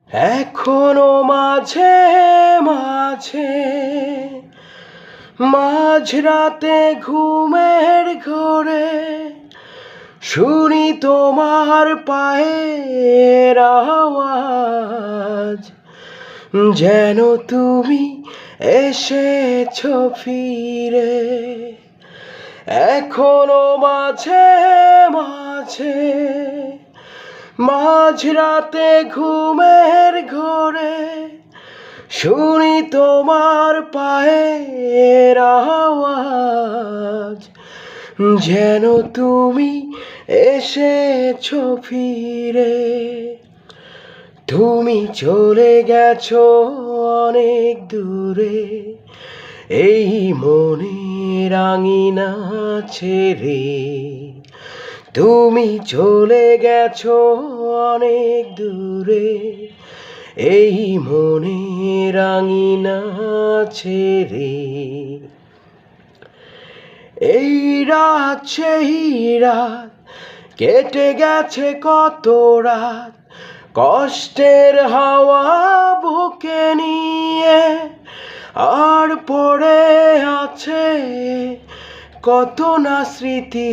এখনো মাঝে মাঝে মাঝরাতে ঘুমের ঘোরে শুনি তোমার পায়ের আওয়াজ, যেন তুমি এসেছো ফিরে। এখনো মাঝে মাঝে মাঝরাতে ঘুমের ঘোরে শুনি তোমার পায়ের আওয়াজ, যেন তুমি এসেছো ফিরে। তুমি চলে গেছো অনেক দূরে, এই মনের আঙিনা ছেড়ে। তুমি চলে গেছো অনেক দূরে, এই মনের আঙিনা ছেড়ে। এই রাত সেই রাত কেটে গেছে কত রাত, কষ্টের হাওয়া বুকে নিয়ে। আর পড়ে আছে কত না স্মৃতি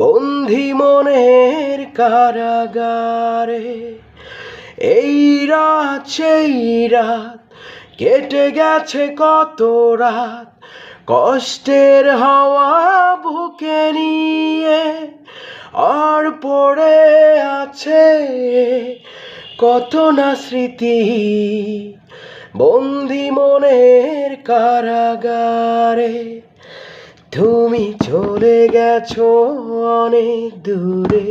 বন্দি মনের কারাগারে। এই রাত সেই রাত কেটে গেছে কত রাত, কষ্টের হাওয়া বুকে নিয়ে। আর পড়ে আছে কত না স্মৃতি বন্দি মনের কারাগারে। তুমি চলে গেছো অনেক দূরে,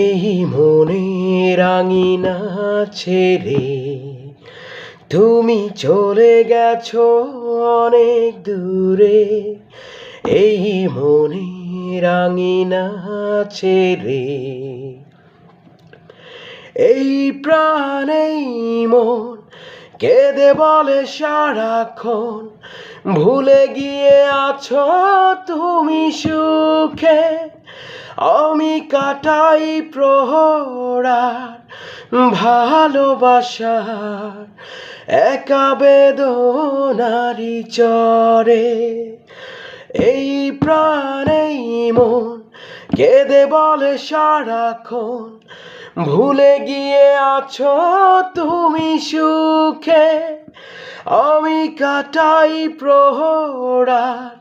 এই মনের আঙিনা ছেড়ে। তুমি চলে গেছো অনেক দূরে, এই মনের আঙিনা ছেড়ে। এই প্রাণ এই মন কেঁদে বলে সারাক্ষণ, ভুলে গিয়ে আছো তুমি সুখে। আমি কাটাই প্রহরার ভালোবাসার একা বেদনারি চরে। এই প্রাণ এই মন কেঁদে বলে সারাক্ষণ, ভুলে গিয়ে আছো তুমি সুখে। আমি কাটাই প্রহরার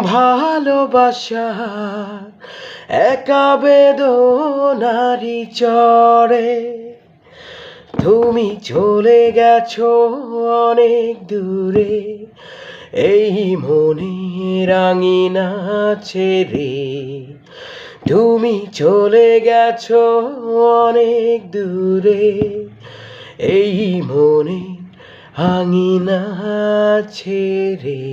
ভালোবাসার একা বেদনারি চরে। তুমি চলে গেছো অনেক দূরে, এই মনের আঙিনা ছেড়ে। তুমি চলে গেছো অনেক দূরে, এই মনের আঙিনা ছেড়ে।